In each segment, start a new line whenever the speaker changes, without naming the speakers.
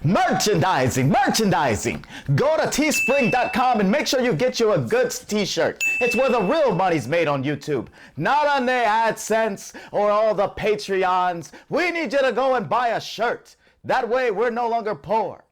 Merchandising, merchandising. Go to teespring.com and make sure you get you a Goods T-shirt. It's where the real money's made on YouTube, not on the AdSense or all the Patreons. We need you to go and buy a shirt. That way we're no longer poor.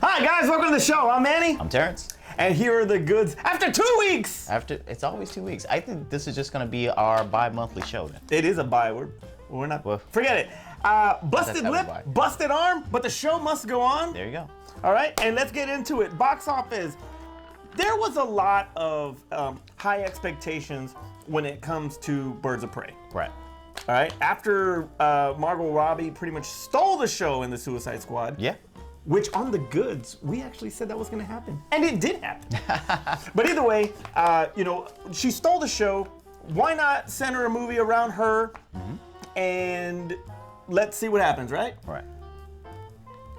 Hi guys, welcome to the show. I'm Manny.
I'm Terrence.
And here are the goods after 2 weeks.
It's always 2 weeks. I think this is just gonna be our bi-monthly show then.
It is a bye. We're not.
Well,
forget it. Busted lip, busted arm, but the show must go on.
There you go.
All right, and let's get into it. Box office. There was a lot of high expectations when it comes to Birds of Prey.
Right.
All right. After Margot Robbie pretty much stole the show in the Suicide Squad.
Yeah.
Which on the goods, we actually said that was gonna happen. And it did happen. But either way, she stole the show. Why not center a movie around her and let's see what happens, right?
Right.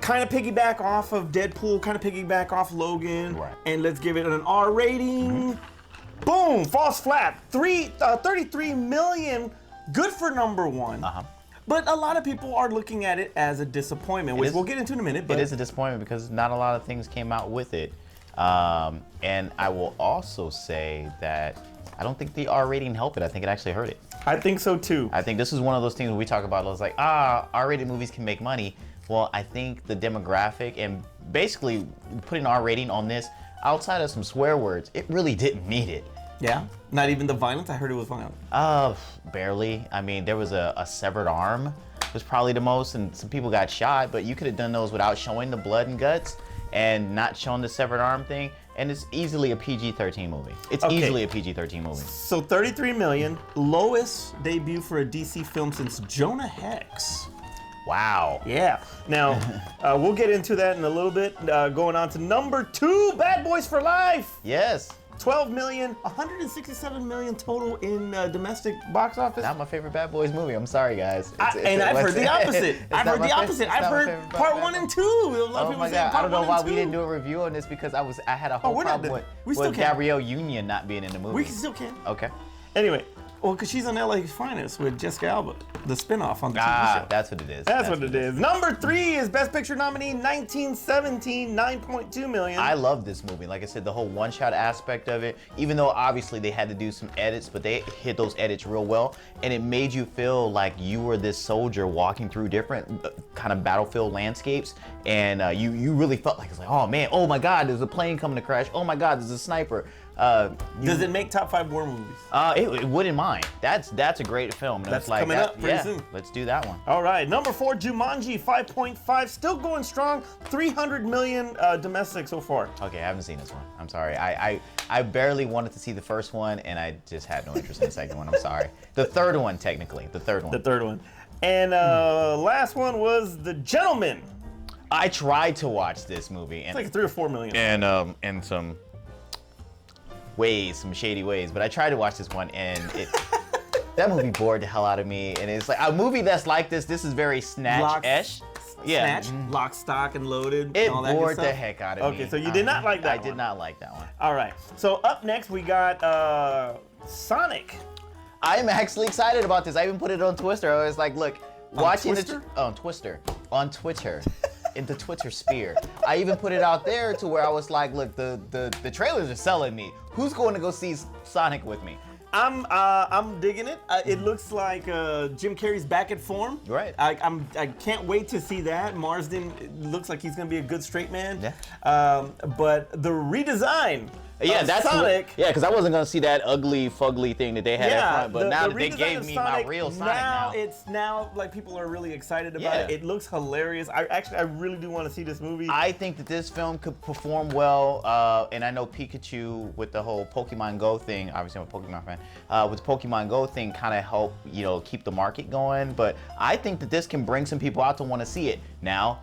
Kind of piggyback off of Deadpool, kind of piggyback off Logan.
Right.
And let's give it an R rating. Boom, falls flat. 33 million, good for number one. But a lot of people are looking at it as a disappointment, which we'll get into in a minute. But
it is a disappointment because not a lot of things came out with it. And I will also say that I don't think the R rating helped it. I think it actually hurt it.
I think so too.
I think this is one of those things we talk about. It's like, R-rated movies can make money. Well, I think the demographic and basically putting R rating on this, outside of some swear words, it really didn't need it.
Yeah? Not even the violence? I heard it was violent.
Barely. I mean, there was a severed arm was probably the most, and some people got shot, but you could have done those without showing the blood and guts and not showing the severed arm thing, and it's easily a PG-13 movie. It's easily a PG-13 movie.
So 33 million, lowest debut for a DC film since Jonah Hex.
Wow.
Yeah. Now, we'll get into that in a little bit. Going on to number 2, Bad Boys for Life.
Yes.
12 million, 167 million total in domestic box office.
Not my favorite Bad Boys movie. I'm sorry, guys.
I've heard the opposite. I've heard part 1 and 2.
Oh my God. I don't know why we didn't do a review on this because I had a whole problem with Gabrielle Union not being in the movie.
We still can.
Okay.
Anyway. Well, because she's on LA's Finest with Jessica Alba, the spinoff on the TV show.
That's what it is.
That's what it is. Number 3 is Best Picture nominee 1917, 9.2 million.
I love this movie. Like I said, the whole one-shot aspect of it, even though obviously they had to do some edits, but they hit those edits real well, and it made you feel like you were this soldier walking through different kind of battlefield landscapes, and you really felt like, it's like, oh man, oh my God, there's a plane coming to crash. Oh my God, there's a sniper.
Does it make top 5 war movies?
It wouldn't mind. That's a great film.
That's like coming up pretty soon.
Let's do that one.
All right, number 4, Jumanji, 5.5, still going strong, 300 million domestic so far.
Okay, I haven't seen this one. I'm sorry. I barely wanted to see the first one, and I just had no interest in the second one. I'm sorry. The third one, technically, the third one.
The third one, and last one was The Gentleman.
I tried to watch this movie, and
it's like 3 or 4 million.
And some shady ways, but I tried to watch this one, and that movie bored the hell out of me. And it's like a movie that's like this is very Snatch-ish.
Yeah. Snatch, Lock, Stock, and Loaded.
It
and all that
bored
good
the
stuff.
heck out of me.
Okay, so you did not like that one.
I did not like that one.
All right, so up next we got Sonic.
I'm actually excited about this. I even put it on Twitter. I was like, look, watching
Twister?
On Twitter. In the Twitter sphere. I even put it out there to where I was like, look, the trailers are selling me. Who's going to go see Sonic with me?
I'm digging it. It looks like Jim Carrey's back at form.
Right.
I can't wait to see that. Marsden looks like he's gonna be a good straight man.
Yeah.
But the redesign.
Yeah, that's
Sonic.
Because I wasn't gonna see that ugly, fugly thing that they had at front. But now that they gave me my real Sonic now.
It's now like people are really excited about it. It looks hilarious. I really do want to see this movie.
I think that this film could perform well. And I know Pikachu with the whole Pokemon Go thing. Obviously, I'm a Pokemon fan. With the Pokemon Go thing, kind of help keep the market going. But I think that this can bring some people out to want to see it. Now,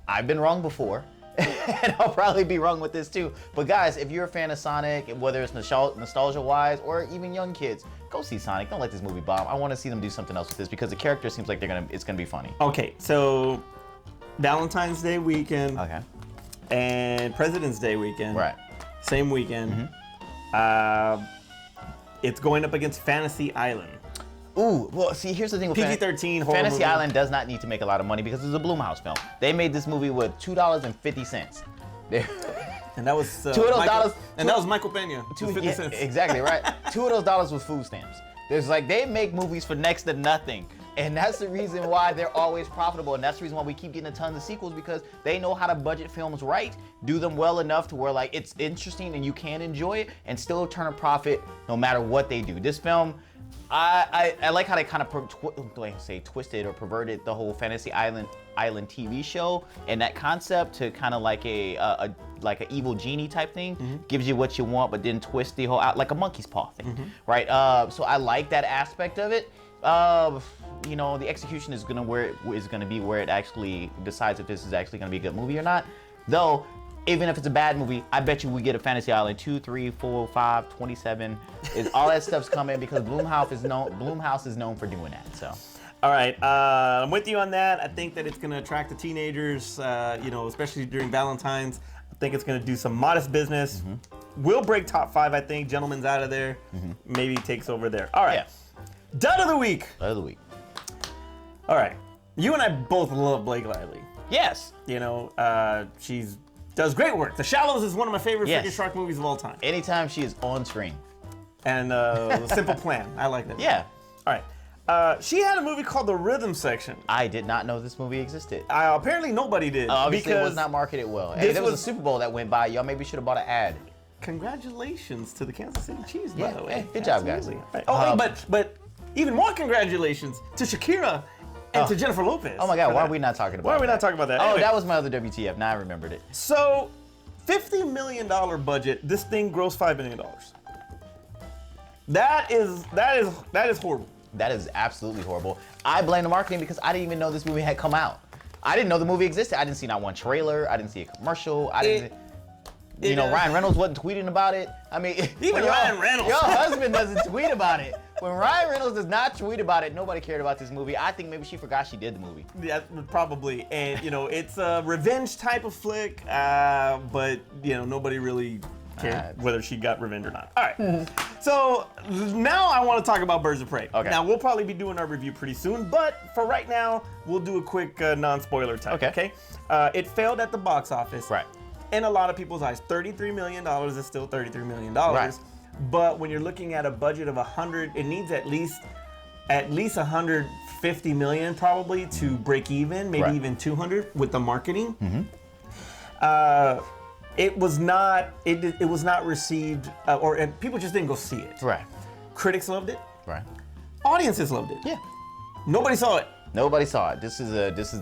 I've been wrong before. And I'll probably be wrong with this too. But guys, if you're a fan of Sonic, whether it's nostalgia-wise or even young kids, go see Sonic. Don't let this movie bomb. I want to see them do something else with this because the character seems like it's gonna be funny.
Okay, so Valentine's Day weekend.
Okay.
And President's Day weekend.
Right.
same weekend. It's going up against Fantasy Island.
Ooh, well, see, here's the thing with
PG-13 horror
Fantasy
movie.
Island does not need to make a lot of money because it's a Blumhouse film. They made this movie with $2.50.
And that was
$2 of those dollars.
And that was Michael Pena. 50 cents.
Exactly right. $2 of those dollars was food stamps. There's like they make movies for next to nothing, and that's the reason why they're always profitable, and that's the reason why we keep getting a ton of sequels because they know how to budget films right, do them well enough to where like it's interesting and you can enjoy it, and still turn a profit no matter what they do. This film. I like how they kind of twisted or perverted the whole Fantasy Island TV show and that concept to kind of like a like an evil genie type thing, gives you what you want, but then twist the whole out like a monkey's paw thing, right? So I like that aspect of it. You know, the execution is gonna be where it actually decides if this is actually gonna be a good movie or not. Though, even if it's a bad movie, I bet you we get a Fantasy Island 2, 3, 4, 5, 27. All that stuff's coming because Blumhouse is known for doing that. So.
All right, I'm with you on that. I think that it's going to attract the teenagers, you know, especially during Valentine's. I think it's going to do some modest business. Will break top 5, I think. Gentleman's out of there. Maybe takes over there. All right.
Yeah.
Dud of the week.
Dud of the week.
All right. You and I both love Blake Lively.
Yes.
You know, she's does great work. The Shallows is one of my favorite freaking shark movies of all time.
Anytime she is on screen.
And The Simple Plan. I like that.
Yeah.
All right. She had a movie called The Rhythm Section.
I did not know this movie existed.
Apparently nobody did.
Obviously it was not marketed well. Hey, there was a Super Bowl that went by. Y'all maybe should have bought an ad.
Congratulations to the Kansas City Chiefs, by the way.
Hey, good job, guys.
Right. Oh, but even more congratulations to Shakira and to Jennifer Lopez.
Oh my God, why are we not talking about that?
Why are we not talking about that?
Oh,
Anyway.
that was my other WTF. Now I remembered it.
So, $50 million budget. This thing grossed $5 million. That is horrible.
That is absolutely horrible. I blame the marketing because I didn't even know this movie had come out. I didn't know the movie existed. I didn't see not one trailer. I didn't see a commercial. You know, Ryan Reynolds wasn't tweeting about it. I mean,
even Ryan Reynolds.
Your husband doesn't tweet about it. When Ryan Reynolds does not tweet about it, nobody cared about this movie. I think maybe she forgot she did the movie.
Yeah, probably. And, you know, it's a revenge type of flick, but, you know, nobody really cared whether she got revenge or not. All right. So now I want to talk about Birds of Prey.
Okay.
Now, we'll probably be doing our review pretty soon, but for right now, we'll do a quick non-spoiler type.
Okay.
It failed at the box office.
Right.
In a lot of people's eyes, $33 million is still $33 million.
Right.
But when you're looking at a budget of 100, it needs at least 150 million probably to break even, maybe even 200 with the marketing. It was not received, and people just didn't go see it.
Right.
Critics loved it.
Right.
Audiences loved it.
Yeah.
Nobody saw it.
Nobody saw it. This is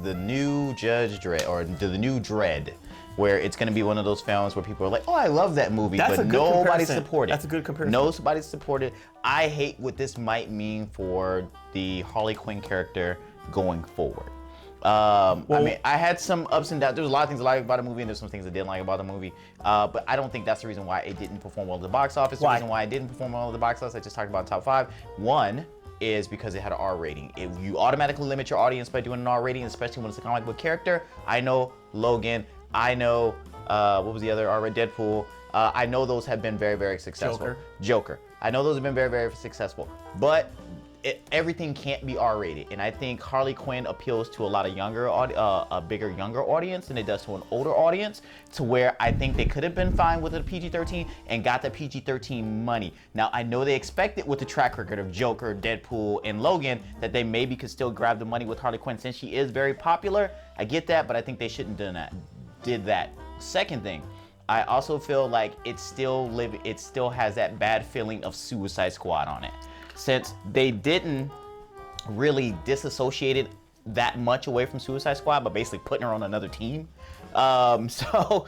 the new Judge Dredd, or the new Dredd, where it's going to be one of those films where people are like, oh, I love that movie, but nobody's supported.
That's a good comparison.
Nobody's supported. I hate what this might mean for the Harley Quinn character going forward. I mean, I had some ups and downs. There's a lot of things I like about the movie, and there's some things I didn't like about the movie. But I don't think that's the reason why it didn't perform well at the box office. The reason why it didn't perform well at the box office, I just talked about top 5. One is because it had an R rating. You automatically limit your audience by doing an R rating, especially when it's a comic book character. I know Logan. I know, what was the other R-rated? Deadpool. I know those have been very, very successful. Joker. I know those have been very, very successful. But everything can't be R-rated. And I think Harley Quinn appeals to a lot of a bigger younger audience than it does to an older audience, to where I think they could have been fine with a PG-13 and got the PG-13 money. Now, I know they expect it with the track record of Joker, Deadpool, and Logan, that they maybe could still grab the money with Harley Quinn since she is very popular. I get that, but I think they shouldn't did that. Second thing, I also feel like it still has that bad feeling of Suicide Squad on it, since they didn't really disassociate it that much away from Suicide Squad, but basically putting her on another team. So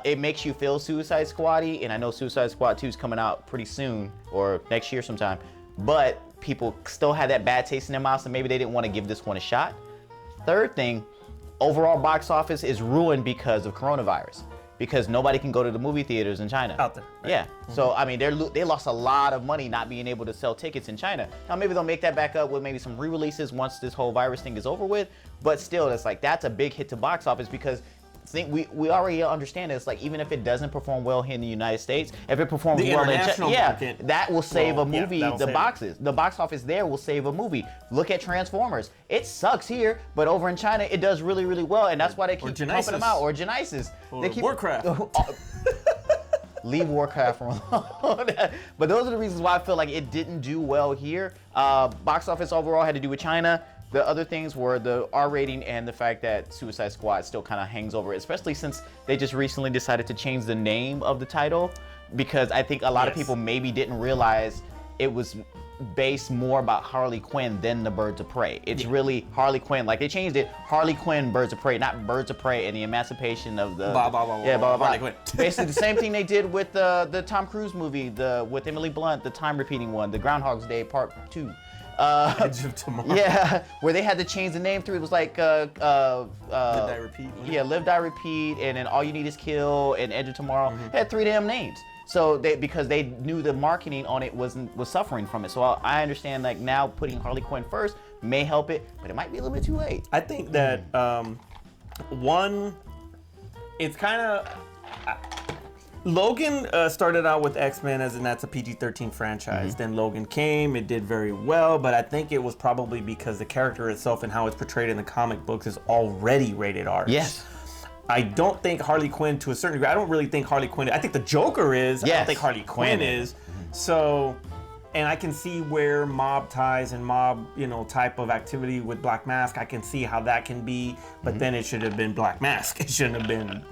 it makes you feel Suicide Squad-y, and I know Suicide Squad 2 is coming out pretty soon, or next year sometime, but people still had that bad taste in their mouth, so maybe they didn't want to give this one a shot. Third thing, overall box office is ruined because of coronavirus, because nobody can go to the movie theaters in China.
Out there. Right?
Yeah. So, I mean, they lost a lot of money not being able to sell tickets in China. Now, maybe they'll make that back up with maybe some re-releases once this whole virus thing is over with, but still, that's a big hit to box office, because we already understand this. Like, even if it doesn't perform well here in the United States, if it performs well in China,
market,
that will save a movie.
that'll save
The box office there will save a movie. Look at Transformers. It sucks here, but over in China, it does really, really well, and that's why they keep pumping them out. Or Genesis.
Or
they keep,
Warcraft.
Leave Warcraft alone. But those are the reasons why I feel like it didn't do well here. Box office overall had to do with China. The other things were the R rating and the fact that Suicide Squad still kind of hangs over it, especially since they just recently decided to change the name of the title, because I think a lot of people maybe didn't realize it was based more about Harley Quinn than the Birds of Prey. It's really Harley Quinn. Like, they changed it, Harley Quinn, Birds of Prey, not Birds of Prey and the Emancipation of the...
Harley Quinn.
Basically the same thing they did with the Tom Cruise movie, with Emily Blunt, the time repeating one, the Groundhog's Day Part 2.
Edge of Tomorrow.
Yeah, where they had to change the name through. It was like
Live, Die, Repeat.
Yeah, Live, Die, Repeat, and then All You Need Is Kill and Edge of Tomorrow. It had 3 damn names. So because they knew the marketing on it was suffering from it. So I understand, like, now putting Harley Quinn first may help it, but it might be a little bit too late.
I think that it's kind of Logan started out with X-Men, and that's a PG-13 franchise. Then Logan came, it did very well, but I think it was probably because the character itself and how it's portrayed in the comic books is already rated R.
Yes.
I don't think Harley Quinn, to a certain degree, I don't really think Harley Quinn, I think the Joker is,
Yes.
I don't think Harley Quinn is. So, and I can see where mob ties and mob, type of activity with Black Mask, I can see how that can be, but then it should have been Black Mask. It shouldn't have been,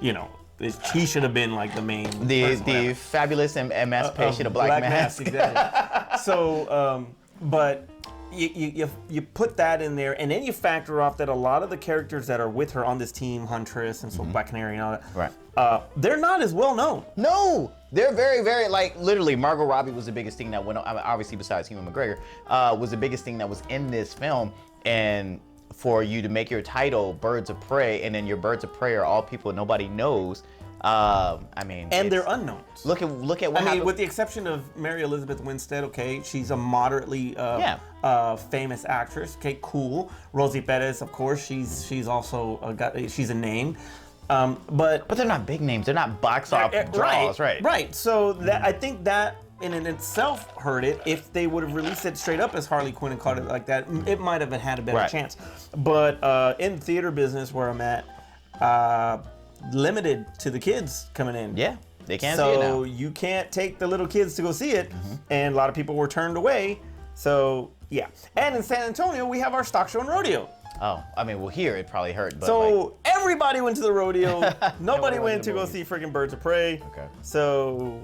he should have been like the main
The fabulous emancipation of Black Mask.
Exactly. So, but you put that in there, and then you factor off that a lot of the characters that are with her on this team, Huntress and so Black Canary and all that,
Right.
They're not as well known.
No, they're very, very, like, literally, Margot Robbie was the biggest thing that went on, obviously besides Ewan McGregor, was the biggest thing that was in this film, and for you to make your title Birds of Prey, and then your Birds of Prey are all people nobody knows.
And they're unknowns.
Look at what happened.
With the exception of Mary Elizabeth Winstead, okay, she's a moderately famous actress. Okay, cool. Rosie Perez, of course, she's also she's a name. But
they're not big names. They're not box office draws, right?
Right. So that I think that in itself hurt it. If they would have released it straight up as Harley Quinn and called it like that, it might have had a better chance. But in the theater business where I'm at, limited to the kids coming in.
Yeah, they can't see it now.
So you can't take the little kids to go see it, and a lot of people were turned away. So yeah, and in San Antonio we have our stock show and rodeo.
Oh, well, here it probably hurt. But
so everybody went to the rodeo. Nobody went to go see freaking Birds of Prey.
Okay.
So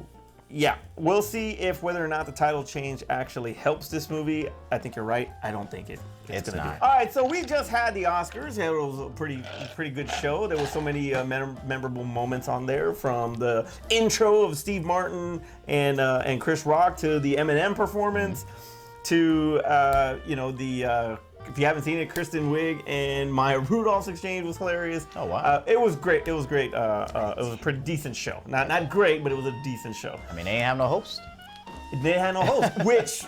yeah, we'll see if whether or not the title change actually helps this movie. I think you're right. I don't think it's gonna
not.
All right, so we just had the Oscars. It was a pretty good show. There was so many memorable moments on there, from the intro of Steve Martin and Chris Rock to the Eminem performance to if you haven't seen it, Kristen Wiig and Maya Rudolph's exchange was hilarious.
Oh, wow.
It was great. It was great. It was a pretty decent show. Not great, but it was a decent show.
They ain't have no host.
They had no host, which,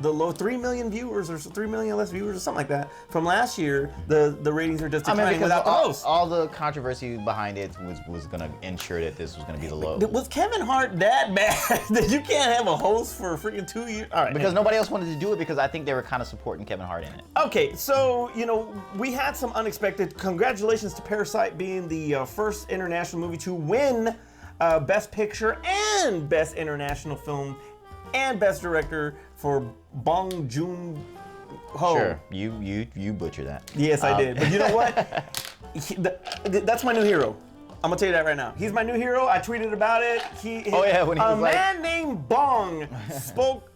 the low 3 million viewers or 3 million less viewers or something like that from last year, the ratings are just declining without the host.
All the controversy behind it was going to ensure that this was going to be the low.
Was Kevin Hart that bad that you can't have a host for freaking 2 years? All right.
Because nobody else wanted to do it, because I think they were kind of supporting Kevin Hart in it.
Okay, so, we had some unexpected. Congratulations to Parasite being the first international movie to win Best Picture and Best International Film and Best Director for Bong Joon-ho.
Sure, you butchered that.
Yes, I did. But you know what? That's my new hero. I'm gonna tell you that right now. He's my new hero. I tweeted about it.
When he was like,
a man named Bong spoke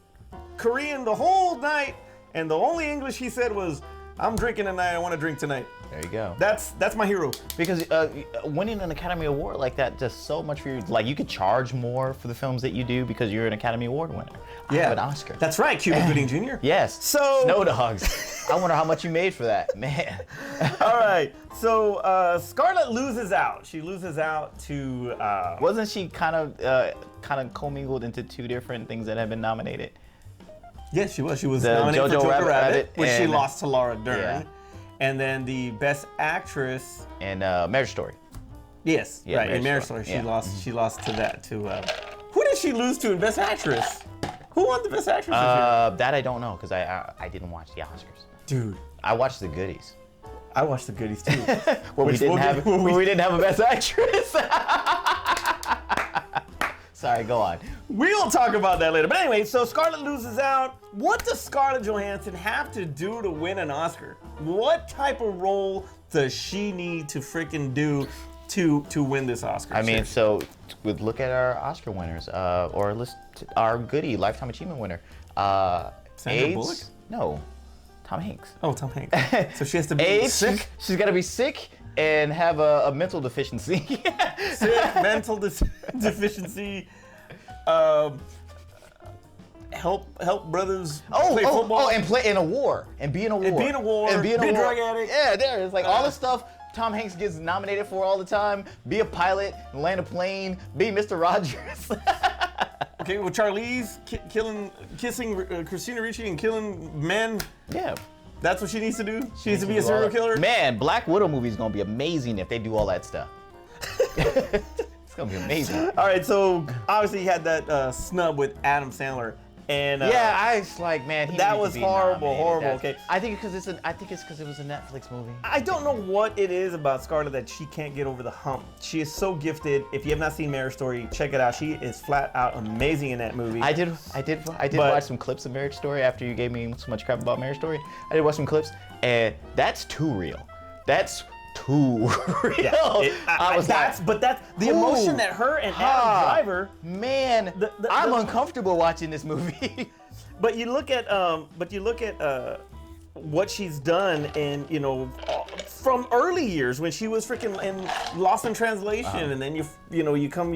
Korean the whole night, and the only English he said was, "I'm drinking tonight. I want to drink tonight."
There you go.
That's my hero.
Because winning an Academy Award like that does so much for you. Like, you could charge more for the films that you do because you're an Academy Award winner. I have an Oscar.
That's right, Cuba Gooding Jr.
Yes.
So
Snow Dogs. I wonder how much you made for that, man.
All right. So Scarlett loses out. She loses out to.
Wasn't she kind of commingled into 2 different things that have been nominated?
Yes, she was. She was
The
nominated
Jojo
for Jojo
Rabbit
which she
and-
lost to Laura Dern.
Yeah.
And then the Best Actress.
And Marriage Story.
Yes,
Yeah,
right. In Marriage
Story.
Story,
Yeah.
she lost to that to. Who did she lose to in Best Actress? Who won the Best Actress this year?
That I don't know because I didn't watch the Oscars.
Dude,
I watched the goodies.
I watched the goodies too.
Where we didn't have a Best Actress. Sorry, go on.
We'll talk about that later. But anyway, so Scarlett loses out. What does Scarlett Johansson have to do to win an Oscar? What type of role does she need to freaking do to win this Oscar?
I mean, so look at our Oscar winners, or our goodie Lifetime Achievement winner.
Sandra Bullock?
No, Tom Hanks.
Oh, Tom Hanks. So she has to be
AIDS,
sick?
She's got to be sick and have a mental deficiency.
Sick, mental deficiency. Help brothers play football.
And play in a war and be in a war.
Be a drug addict.
Yeah, there. It's like all the stuff Tom Hanks gets nominated for all the time. Be a pilot, land a plane, be Mr. Rogers.
Okay, well, Charlize kissing Christina Ricci and killing men.
Yeah.
That's what she needs to do? She needs to be a serial killer?
Man, Black Widow movie is going to be amazing if they do all that stuff. It's going to be amazing.
All right, so obviously you had that snub with Adam Sandler. And
yeah, I was like, man,
that was horrible. Okay,
I think it's because it was a Netflix movie.
I don't know what it is about Scarlett that she can't get over the hump. She is so gifted. If you have not seen Marriage Story, check it out. She is flat out amazing in that movie.
I did watch some clips of Marriage Story after you gave me so much crap about Marriage Story. I did watch some clips, and that's too real. That's too real.
Yeah,
I was
but that's the emotion that her and Adam Driver.
Man, I'm uncomfortable watching this movie.
But you look at what she's done, and from early years when she was freaking in Lost in Translation, and then you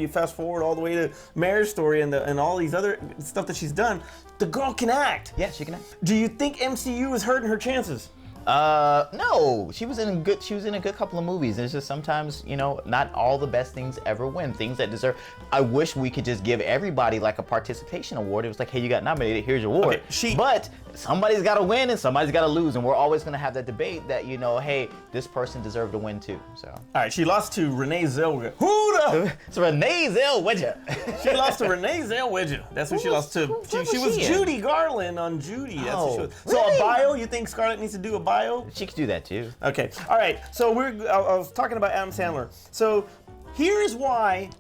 fast forward all the way to Marriage Story and all these other stuff that she's done. The girl can act.
Yeah, she can act.
Do you think MCU is hurting her chances?
No, she was in a good couple of movies. It's just sometimes, not all the best things ever win. Things that deserve. I wish we could just give everybody like a participation award. It was like, hey, you got nominated, here's your award.
Okay,
but somebody's got to win and somebody's got to lose, and we're always gonna have that debate that hey, this person deserved to win too. So.
All right, she lost to Renee Zellweger. Who the?
It's Renee Zellweger.
She lost to Renee Zellweger. That's who she lost to. She was Judy Garland on Judy. That's what she was. So
really?
a bio? You think Scarlett needs to do a bio?
She could do that too.
Okay. All right. So I was talking about Adam Sandler. So here is why,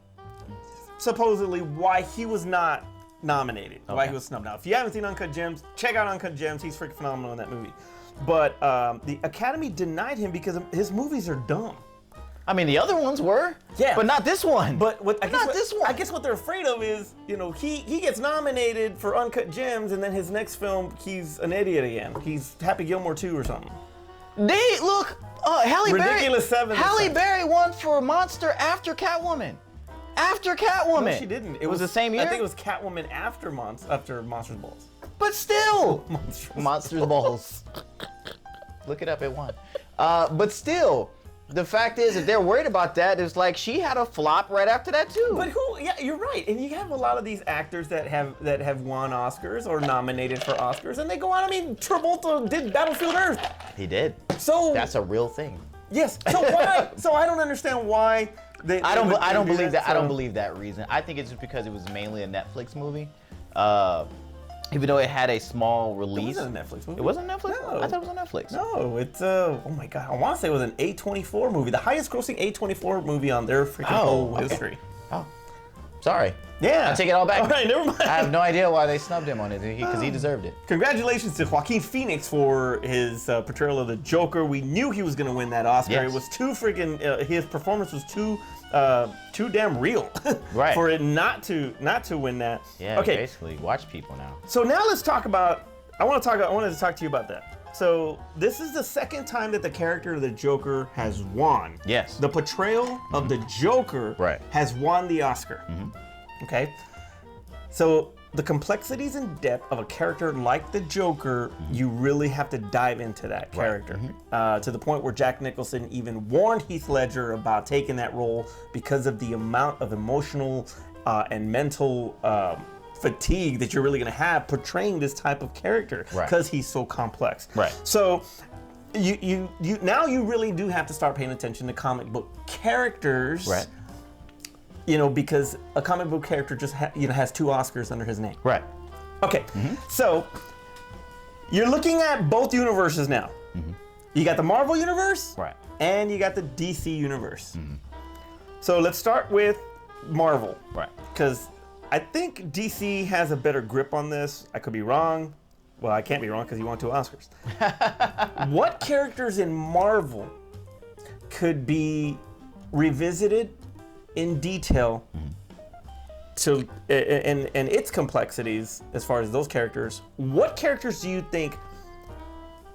supposedly, why he was not nominated. Okay. Why he was snubbed. Now, if you haven't seen Uncut Gems, check out Uncut Gems. He's freaking phenomenal in that movie. But the Academy denied him because his movies are dumb.
I mean, the other ones were.
Yeah.
But not this one.
I guess what they're afraid of is, he gets nominated for Uncut Gems, and then his next film, he's an idiot again. He's Happy Gilmore 2 or something.
Halle
Ridiculous
Berry.
7.
Halle Berry won for Monster after Catwoman. After Catwoman.
No, she didn't.
It was the same year?
I think it was Catwoman after Monsters Balls.
But still. Monsters Balls. Look it up, it won. But still, the fact is, if they're worried about that, it's like she had a flop right after that too.
But yeah, you're right. And you have a lot of these actors that have won Oscars or nominated for Oscars, and they go on. I mean, Travolta did Battlefield Earth.
He did.
So
that's a real thing.
Yes. So why? So I don't understand why
I don't believe that. I don't believe that reason. I think it's just because it was mainly a Netflix movie. Even though it had a small release.
It wasn't a Netflix movie.
It wasn't Netflix?
No.
I thought it was on Netflix.
No, it's oh my god, I want to say it was an A24 movie, the highest grossing A24 movie on their freaking whole history.
Oh, sorry.
Yeah.
I take it all back.
All right, never mind.
I have no idea why they snubbed him on it, because he deserved it.
Congratulations to Joaquin Phoenix for his portrayal of the Joker. We knew he was going to win that Oscar.
Yes.
It was too freaking, his performance was too damn real
right.
for it not to win that.
Yeah,
okay.
Basically, watch people now.
So now let's talk about, I wanted to talk to you about that. So this is the second time that the character of the Joker has won.
Yes.
The portrayal of the Joker has won the Oscar. Okay? So the complexities and depth of a character like the Joker, you really have to dive into that character. To the point where Jack Nicholson even warned Heath Ledger about taking that role because of the amount of emotional and mental fatigue that you're really going to have portraying this type of character because he's so complex.
Right.
So you now you really do have to start paying attention to comic book characters,
Right.
You know, because a comic book character just has 2 Oscars under his name.
Right.
Okay, so you're looking at both universes now. You got the Marvel universe,
Right.
and you got the DC universe. So let's start with Marvel,
Right.
because I think DC has a better grip on this. I could be wrong. Well, I can't be wrong because he won 2 Oscars. What characters in Marvel could be revisited in detail to and its complexities as far as those characters? What characters do you think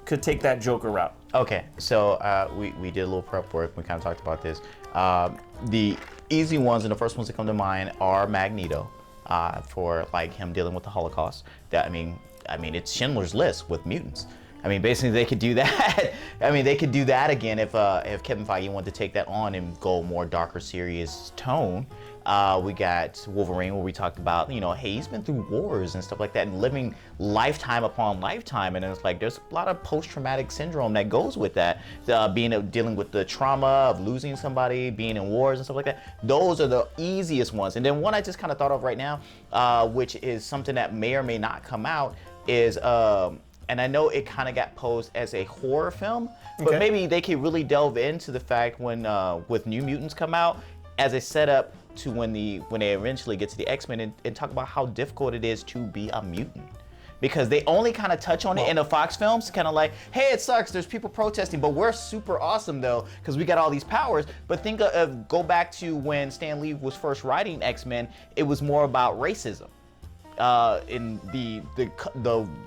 could take that Joker route?
Okay, so we did a little prep work. We kind of talked about this. The easy ones and the first ones that come to mind are Magneto, for like him dealing with the Holocaust. That I mean, it's Schindler's List with mutants. I mean, basically they could do that. I mean, they could do that again if Kevin Feige wanted to take that on and go more darker, serious tone. We got Wolverine, where we talked about, you know, hey, he's been through wars and stuff like that, and living lifetime upon lifetime, and it's like there's a lot of post-traumatic syndrome that goes with that, dealing with the trauma of losing somebody, being in wars and stuff like that. Those are the easiest ones. And then one I just kind of thought of right now, which is something that may or may not come out, is and I know it kind of got posed as a horror film, but maybe they could really delve into the fact when with New Mutants come out as a setup to when they eventually get to the X-Men and talk about how difficult it is to be a mutant. Because they only kind of touch on it in the Fox films, kind of like, hey, it sucks, there's people protesting, but we're super awesome though, because we got all these powers. But think of, go back to when Stan Lee was first writing X-Men, it was more about racism. In the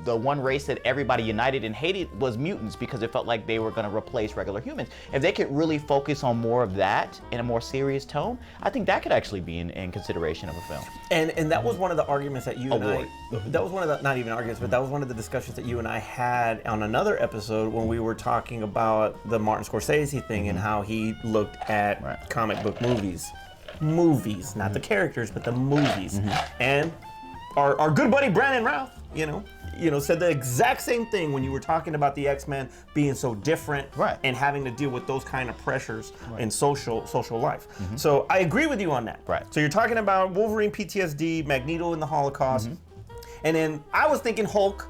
one race that everybody united and hated was mutants, because it felt like they were going to replace regular humans. If they could really focus on more of that in a more serious tone, I think that could actually be in consideration of a film.
And that was one of the arguments that you and I, that was one of the, not even arguments, but that was one of the discussions that you and I had on another episode when we were talking about the Martin Scorsese thing and how he looked at comic book movies. Movies, not the characters, but the movies. And our good buddy Brandon Routh, you know, said the exact same thing when you were talking about the X-Men being so different and having to deal with those kind of pressures in social life. So I agree with you on that. So you're talking about Wolverine PTSD, Magneto in the Holocaust, and then I was thinking Hulk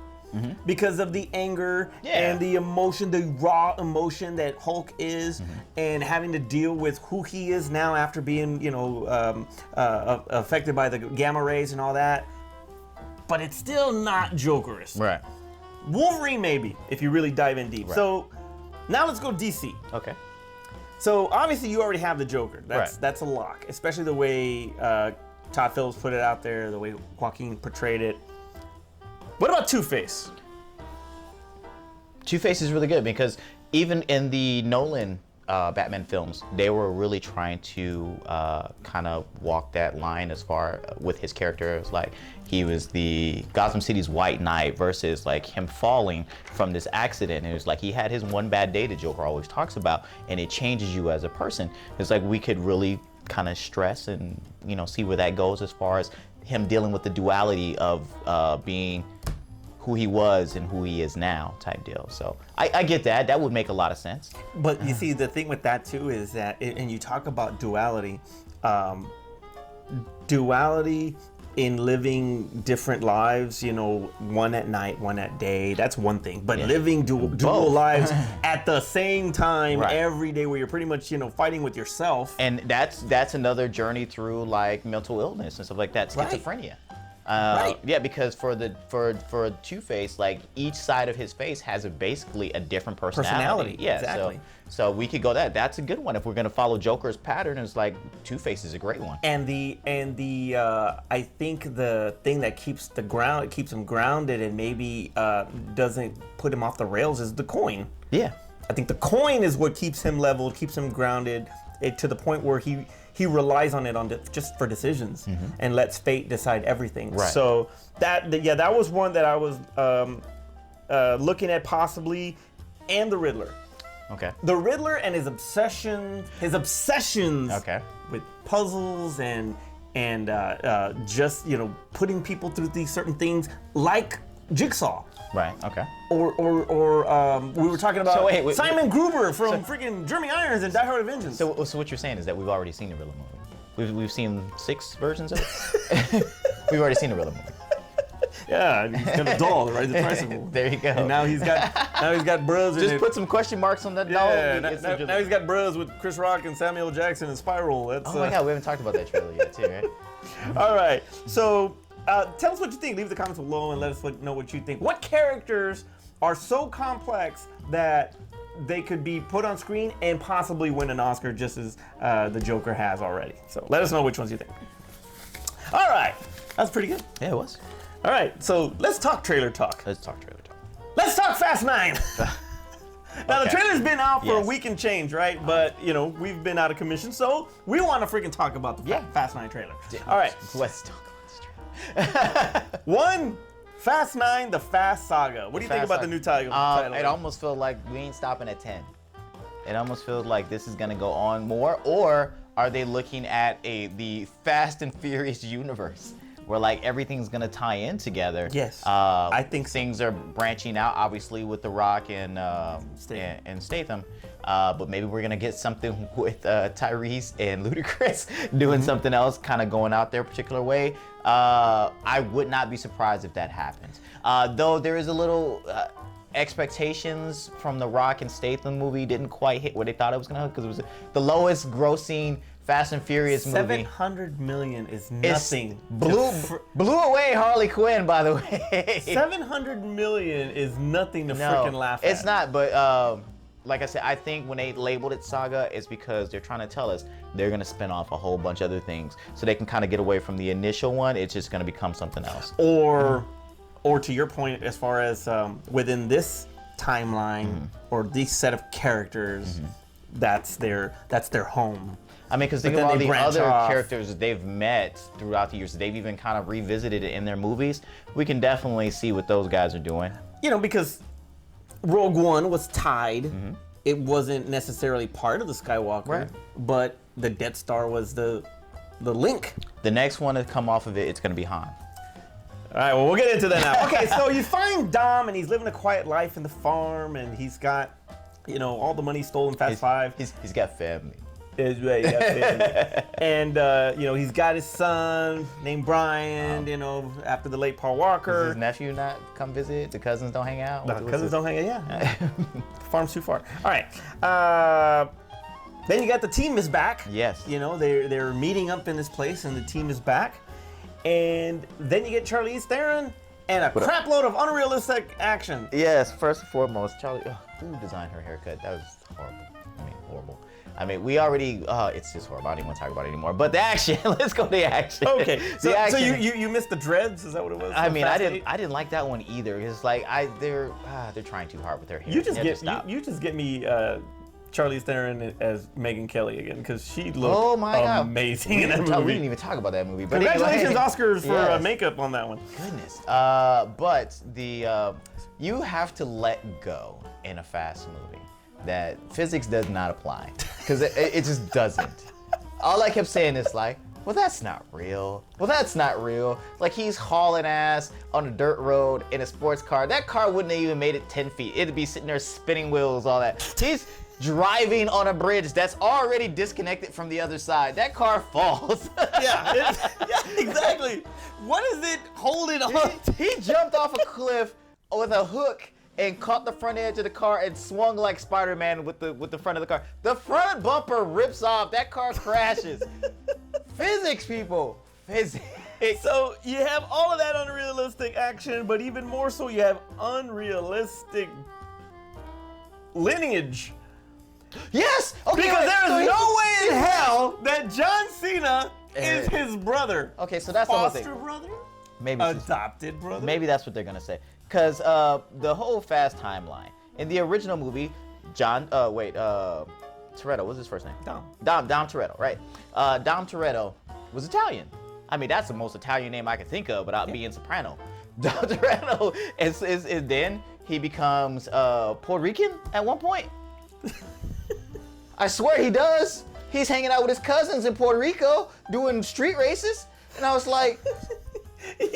because of the anger and the emotion, the raw emotion that Hulk is, and having to deal with who he is now after being, you know, affected by the gamma rays and all that. But it's still not Jokerish. Wolverine maybe, if you really dive in deep. So now let's go DC.
Okay.
So obviously you already have the Joker. That's a lock, especially the way Todd Phillips put it out there, the way Joaquin portrayed it. What about Two-Face?
Two-Face is really good because even in the Nolan Batman films, they were really trying to kind of walk that line as far with his character. It was like he was the Gotham City's White Knight versus like him falling from this accident. It was like he had his one bad day that Joker always talks about, and it changes you as a person. It's like we could really kind of stress and, you know, see where that goes as far as him dealing with the duality of being who he was and who he is now type deal. So I get that. That would make a lot of sense.
But you see, the thing with that too is that, and you talk about duality, duality in living different lives, you know, one at night, one at day, that's one thing. But living dual lives at the same time every day, where you're pretty much, you know, fighting with yourself.
And that's another journey through like mental illness and stuff like that, schizophrenia. Yeah, because for Two-Face, like each side of his face has basically a different personality. Yeah,
exactly.
So we could go that. That's a good one if we're gonna follow Joker's pattern. It's like Two-Face is a great one.
And the I think the thing that keeps him grounded and maybe doesn't put him off the rails is the coin.
Yeah.
I think the coin is what keeps him leveled, keeps him grounded, to the point where he relies on it just for decisions and lets fate decide everything. So that was one that I was looking at possibly, and the Riddler.
Okay.
The Riddler and his obsessions with puzzles and just, you know, putting people through these certain things, like Jigsaw.
Right. Okay.
Or we were talking about
So wait,
Simon Gruber from freaking Jeremy Irons and Die Hard with a Vengeance.
So what you're saying is that we've already seen the Riddler movie. We've seen 6 versions of it. We've already seen the Riddler movie.
Yeah, he's got a doll, right? The tricycle.
There you go.
And now he's got bros.
Just put some question marks on that doll.
Yeah, now he's got bros with Chris Rock and Samuel Jackson and Spiral. That's,
oh my God, we haven't talked about that trailer yet, too, right?
All right, so tell us what you think. Leave the comments below and let us know what you think. What characters are so complex that they could be put on screen and possibly win an Oscar just as the Joker has already? So let us know which ones you think. All right, that's pretty good.
Yeah, it was.
All right, so let's talk trailer talk.
Let's talk trailer talk.
Let's talk Fast 9. Now, the trailer's been out for a
Yes.
week and change, right? But, you know, we've been out of commission, so we want to freaking talk about the Fast 9 trailer. All right.
Let's talk about this trailer.
One, Fast 9, the Fast Saga. What do you think about the new title?
It almost feels like we ain't stopping at 10. It almost feels like this is going to go on more, or are they looking at the Fast and Furious universe? Where like everything's gonna tie in together.
Yes,
I think things are branching out, obviously with The Rock and Statham. But maybe we're gonna get something with Tyrese and Ludacris doing something else, kind of going out their particular way. I would not be surprised if that happens. Though there is a little expectations from The Rock and Statham movie didn't quite hit what they thought it was gonna, because it was the lowest grossing Fast and Furious movie.
700 million is nothing.
Blew away Harley Quinn, by the way.
700 million is nothing to freaking laugh at.
It's not, but like I said, I think when they labeled it Saga, it's because they're trying to tell us they're gonna spin off a whole bunch of other things, so they can kind of get away from the initial one. It's just gonna become something else.
Or to your point, as far as within this timeline or this set of characters, that's their home.
I mean, because think of all the other characters that they've met throughout the years. They've even kind of revisited it in their movies. We can definitely see what those guys are doing.
You know, because Rogue One was tied. It wasn't necessarily part of the Skywalker, but the Death Star was the link.
The next one to come off of it, it's going to be Han.
All right, well, we'll get into that now. Okay, so you find Dom, and he's living a quiet life in the farm, and he's got, you know, all the money stolen Fast 5.
He's got family.
Is right, and you know, he's got his son named Brian. You know, after the late Paul Walker.
Does his nephew not come visit? The cousins don't hang out?
No, cousins don't hang out. Yeah, farm's too far. All right. Then you got the team is back.
Yes.
You know, they're meeting up in this place, and the team is back. And then you get Charlize Theron and a crap load of unrealistic action.
Yes. First and foremost, Charlie. Who designed her haircut? That was horrible. I mean, horrible. I mean, we already, it's just horrible. I don't even want to talk about it anymore. But the action, let's go to the action.
Okay, so you missed the dreads? Is that what it was?
I mean, I didn't like that one either. It's like they're trying too hard with their hair.
You just get me Charlize Theron as Megyn Kelly again, because she looked amazing in that movie.
We didn't even talk about that movie. But
congratulations,
anyway.
Oscars for makeup on that one.
Goodness. But you have to let go in a Fast movie that physics does not apply, because it just doesn't. All I kept saying is like, well, that's not real. Well, that's not real. Like, he's hauling ass on a dirt road in a sports car. That car wouldn't have even made it 10 feet. It'd be sitting there spinning wheels, all that. He's driving on a bridge that's already disconnected from the other side. That car falls.
Yeah, exactly. What is it holding on?
He jumped off a cliff with a hook and caught the front edge of the car and swung like Spider-Man with the front of the car. The front bumper rips off. That car crashes. Physics, people. Physics.
So you have all of that unrealistic action, but even more so, you have unrealistic lineage.
Yes. Okay.
Because there is no way in hell that John Cena is his brother.
Okay, so that's the whole thing.
Foster brother?
Maybe
adopted brother?
Maybe that's what they're gonna say. Because the whole Fast timeline in the original movie, Toretto. What's his first name? Dom Toretto, right? Dom Toretto was Italian. I mean, that's the most Italian name I could think of without being Soprano. Dom Toretto is then he becomes Puerto Rican at one point. I swear he does. He's hanging out with his cousins in Puerto Rico doing street races, and I was like,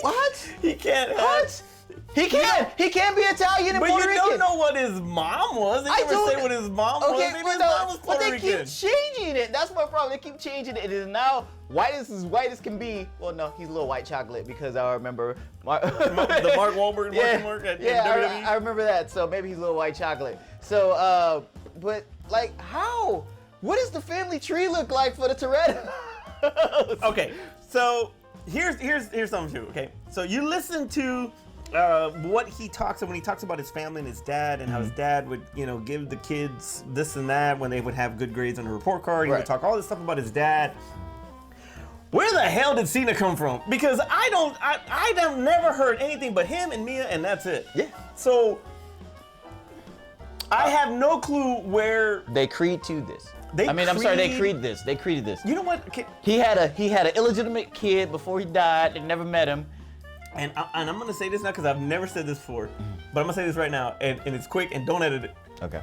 what?
He can't.
What? He can. He can be Italian and
But
Puerto
you
Rican.
don't know what his mom was. They never say what his mom was.
Okay,
Maybe his mom was
but
Puerto
they keep
Rican.
changing it. That's my problem. They keep changing it. It is now white as can be. Well, no, he's a little white chocolate because I remember
The Mark Wahlberg mark at WWE.
I remember that. So maybe he's a little white chocolate. So, but like, how? What does the family tree look like for the Toretto?
Okay, so here's something too. Okay, so you listen to what he talks when he talks about his family and his dad and how his dad would, give the kids this and that when they would have good grades on a report card. He would talk all this stuff about his dad. Where the hell did Cena come from? Because I've never heard anything but him and Mia, and that's it.
Yeah.
So I have no clue where
They creed to this.
They
I'm sorry, they
creed-
creed this. They created this.
You know what? Okay,
He had an illegitimate kid before he died. They never met him.
and I'm gonna say this now because I've never said this before, but I'm gonna say this right now, and it's quick and don't edit it.
Okay.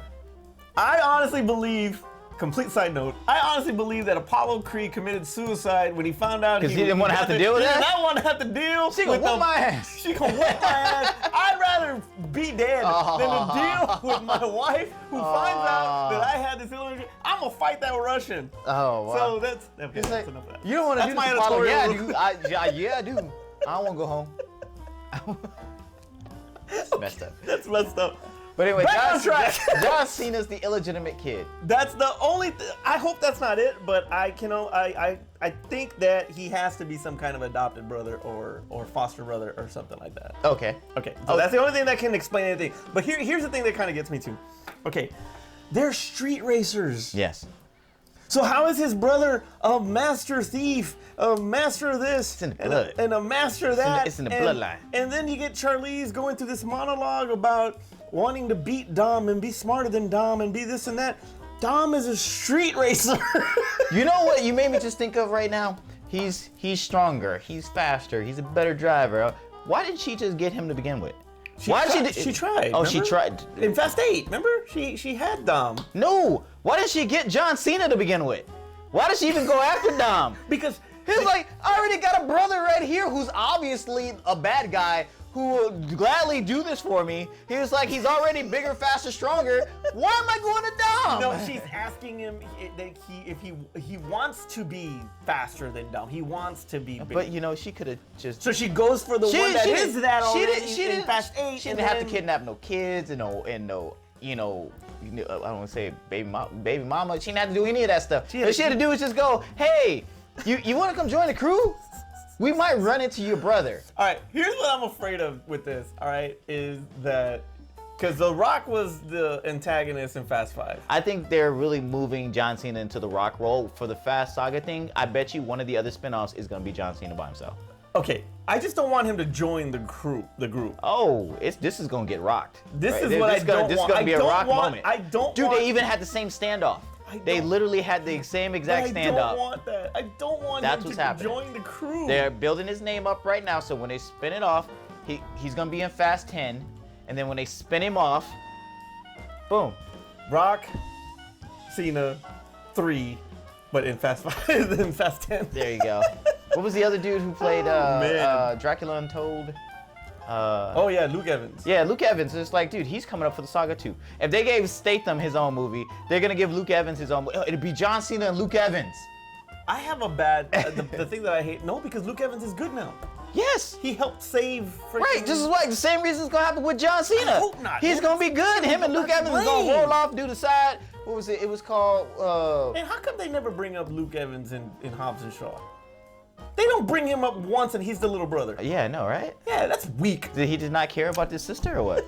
I honestly believe, complete side note, I honestly believe that Apollo Creed committed suicide when he found out
'Cause he didn't wanna have to deal with that?
He did not want to have to deal
She gonna
with
whoop my ass.
She gonna whoop my ass. I'd rather be dead than to deal with my wife who finds out that I had this illness. I'm gonna fight that Russian.
Oh, wow.
So that's
It's like,
enough of that.
you don't want to
That's
do
my
this, Apollo. Yeah, I
editorial.
do. Yeah, I do. I don't want to go home. That's messed up.
That's messed up.
But anyway,
Back on track.
John Cena's the illegitimate kid.
That's the only. I hope that's not it, but I think that he has to be some kind of adopted brother or foster brother or something like that.
Okay.
Okay, so that's the only thing that can explain anything. But here's the thing that kind of gets me too. Okay, they're street racers.
Yes.
So how is his brother a master thief, a master of this,
in the blood.
and a master of that?
It's in the
and,
bloodline.
And then you get Charlize going through this monologue about wanting to beat Dom and be smarter than Dom and be this and that. Dom is a street racer.
You know what you made me just think of right now? He's stronger. He's faster. He's a better driver. Why didn't she just get him to begin with?
She
She
tried.
Oh,
remember?
she tried.
In Fast 8, remember? She had Dom.
No. Why didn't she get John Cena to begin with? Why did she even go after Dom?
Because
He's like, I already got a brother right here who's obviously a bad guy who will gladly do this for me. He was like, he's already bigger, faster, stronger. Why am I going to Dom?
no, she's asking him if he wants to be faster than Dom. He wants to be bigger.
But she could have just.
So she goes for the one that is that already in Fast 8.
She didn't have to kidnap no kids and no, I don't want to say baby mama. She didn't have to do any of that stuff. What she had to do was just go, hey, you want to come join the crew? We might run into your brother.
All right, here's what I'm afraid of with this, all right, is that, because The Rock was the antagonist in Fast 5.
I think they're really moving John Cena into the Rock role for the Fast Saga thing. I bet you one of the other spinoffs is going to be John Cena by himself.
Okay, I just don't want him to join the group.
Oh, this is going to get rocked.
This
right?
is what I don't
This is
want.
going to be
I
a
don't
Rock
want-
moment.
I don't
Dude,
want-
they even had the same standoff. They literally had the same exact
I
standoff.
don't want that. I don't want
That's
him
what's
to
happening.
join the crew.
They're building his name up right now, so when they spin it off, he's gonna be in Fast 10, and then when they spin him off, boom.
Rock, Cena, 3, but in Fast 5, in Fast 10.
There you go. What was the other dude who played
man.
Dracula Untold?
Oh yeah, Luke Evans.
Yeah, Luke Evans. It's like, dude, he's coming up for the Saga too. If they gave Statham his own movie, they're gonna give Luke Evans his own. It'd be John Cena and Luke Evans.
I have a bad, the thing that I hate, no, because Luke Evans is good now.
Yes.
He helped save freaking...
Right, just like the same reason it's gonna happen with John Cena.
I hope not.
He's gonna be good. Him and Luke
That's
Evans is gonna
lame.
roll off, do the side. What was it? It was called.
And how come they never bring up Luke Evans in Hobbs and Shaw? They don't bring him up once and he's the little brother.
Yeah, I know, right?
Yeah, that's weak.
Did he not care about his sister or what?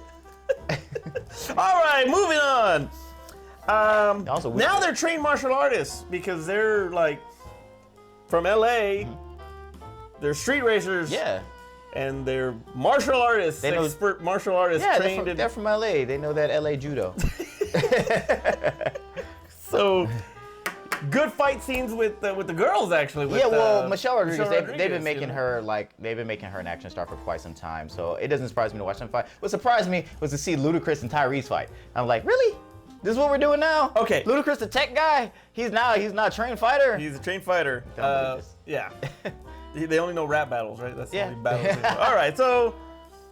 All right, moving on.
Also,
Now they're trained martial artists because they're like from LA. They're street racers.
Yeah.
And they're martial artists,
They know-
expert martial artists
Yeah,
trained in.
they're from LA. They know that LA judo.
So good fight scenes with the girls actually. With,
Yeah, well, Michelle Rodriguez, they've been
Rodriguez,
making
you know?
her an action star for quite some time. So it doesn't surprise me to watch them fight. What surprised me was to see Ludacris and Tyrese fight. I'm like, really? This is what we're doing now?
Okay.
Ludacris, the tech guy, he's not a trained fighter.
He's a trained fighter.
Don't believe this.
Yeah. They only know rap battles, right? That's the
Yeah.
only battles. They know. All right, so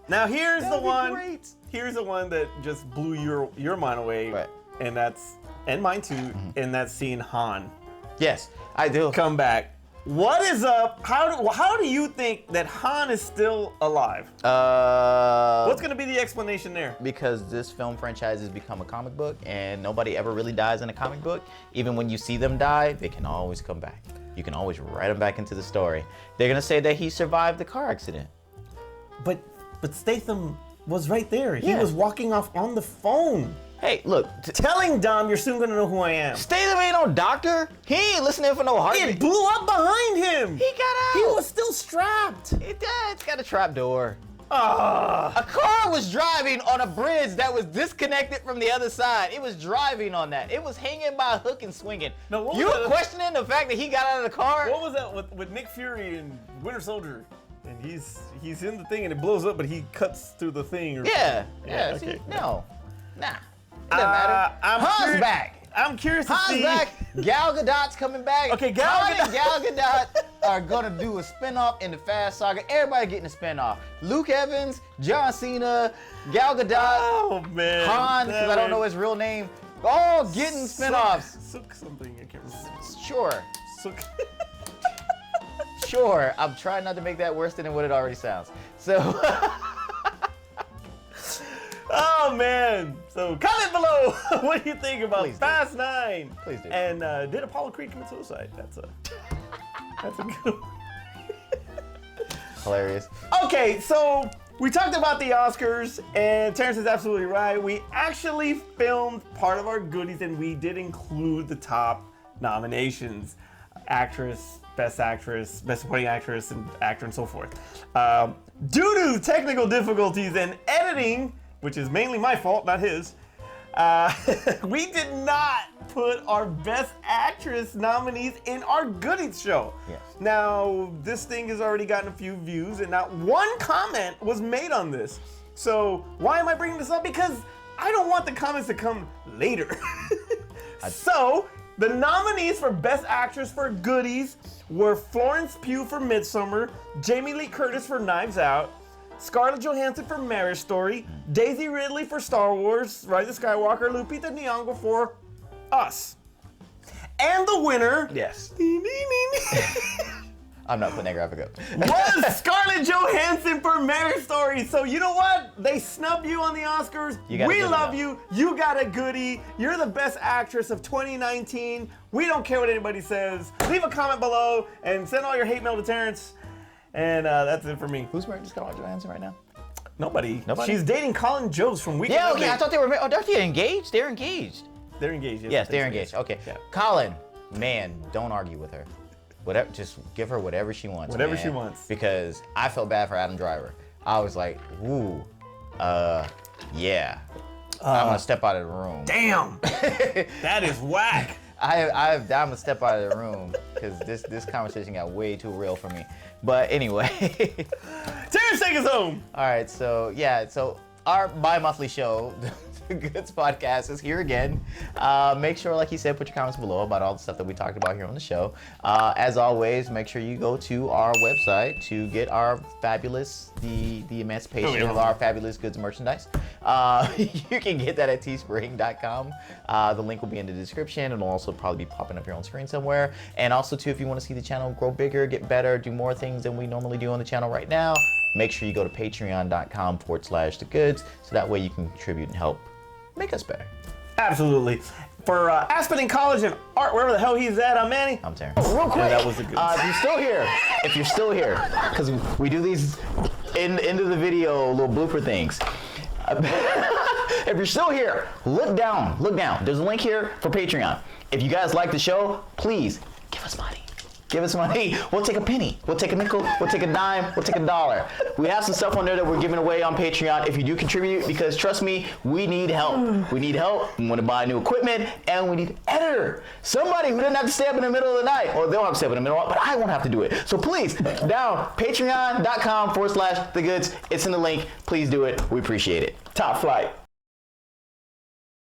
Now here's the
That'd be
one.
great.
Here's the one that just blew your mind away,
Right.
and mine too. And that's seeing Han
Yes, I do.
come back. What is up? How do you think that Han is still alive? What's gonna be the explanation there?
Because this film franchise has become a comic book, and nobody ever really dies in a comic book. Even when you see them die, they can always come back. You can always write them back into the story. They're gonna say that he survived the car accident.
But Statham was right there. He
Yeah.
was walking off on the phone,
Hey, look,
telling Dom, "You're soon gonna know who I am."
Statham ain't no doctor. He ain't listening for no heartbeat.
It blew up behind him.
He got out.
He was still strapped.
It's got a trap door.
Ah.
A car was driving on a bridge that was disconnected from the other side. It was driving on that. It was hanging by a hook and swinging.
No, what was
you
that?
questioning the fact that he got out of the car?
What was that with Nick Fury and Winter Soldier? And he's in the thing and it blows up, but he cuts through the thing. Or
Yeah.
Yeah,
See,
okay.
no. Nah. It doesn't matter. Han's back.
I'm curious to see.
Han's back. Gal Gadot's coming back.
Okay, Gal
Han
Gadot.
and Gal Gadot are gonna do a spinoff in the Fast Saga. Everybody getting a spinoff. Luke Evans, John Cena, Gal Gadot,
Oh man.
Han, because I don't know his real name. All getting spinoffs.
Sook something. I can't remember.
Sure.
Sook.
Sure. I'm trying not to make that worse than what it already sounds. So.
Oh man. So comment below what you think about
Please do.
Fast 9.
Please do.
And did Apollo Creed commit suicide? That's a good one.
Hilarious.
Okay, so we talked about the Oscars, and Terrence is absolutely right. We actually filmed part of our goodies, and we did include the top nominations: actress, best supporting actress, and actor, and so forth. Due to technical difficulties and editing, which is mainly my fault, not his, we did not put our best actress nominees in our goodies show.
Yes.
Now, this thing has already gotten a few views, and not one comment was made on this. So why am I bringing this up? Because I don't want the comments to come later. So the nominees for Best Actress for Goodies were Florence Pugh for Midsommar, Jamie Lee Curtis for Knives Out, Scarlett Johansson for Marriage Story, Daisy Ridley for Star Wars, Rise of Skywalker, Lupita Nyong'o for Us. And the winner
Yes. I'm not putting that graphic up.
was Scarlett Johansson for Marriage Story. So you know what? They snubbed you on the Oscars.
You got a
We
goodie
love
now.
you. You got a goodie. You're the best actress of 2019. We don't care what anybody says. Leave a comment below and send all your hate mail to Terrence. And that's it for me.
Who's married to Scarlett Johansson right now?
Nobody.
Nobody?
She's dating Colin Jost from Weekend
Yeah, okay.
Update.
I thought they were married. Oh, they're engaged? They're engaged.
They're engaged.
Yes,
I think
they're
so,
engaged.
yes.
Okay.
Yeah.
Colin, man, don't argue with her. Whatever, just give her whatever she wants.
Whatever
man.
she wants.
Because I felt bad for Adam Driver. I was like, ooh, yeah. I'm gonna step out of the room.
Damn. That is whack.
I'm gonna step out of the room because this conversation got way too real for me. But anyway.
Terrence, take us home.
All right, so yeah, so our bi-monthly show, the Goods Podcast, is here again. Make sure, like he said, put your comments below about all the stuff that we talked about here on the show. As always, make sure you go to our website to get our fabulous, the emancipation of our fabulous goods merchandise. You can get that at teespring.com. The link will be in the description. It'll also probably be popping up here on screen somewhere. And also, too, if you want to see the channel grow bigger, get better, do more things than we normally do on the channel right now, make sure you go to patreon.com/thegoods so that way you can contribute and help make us better.
Absolutely. For Aspen College and Art, wherever the hell he's at, I'm Manny.
I'm Terrence.
Real quick. That was a good
if you're still here, because we do these in the end of the video little blooper things. If you're still here, look down. There's a link here for Patreon. If you guys like the show, please give us money. Give us money. We'll take a penny. We'll take a nickel. We'll take a dime. We'll take $1. We have some stuff on there that we're giving away on Patreon if you do contribute, because trust me, we need help. We need help. We want to buy new equipment, and we need an editor. Somebody who doesn't have to stay up in the middle of the night. Or they'll have to stay up in the middle, but I won't have to do it. So please, down, patreon.com/thegoods. It's in the link. Please do it. We appreciate it.
Top flight.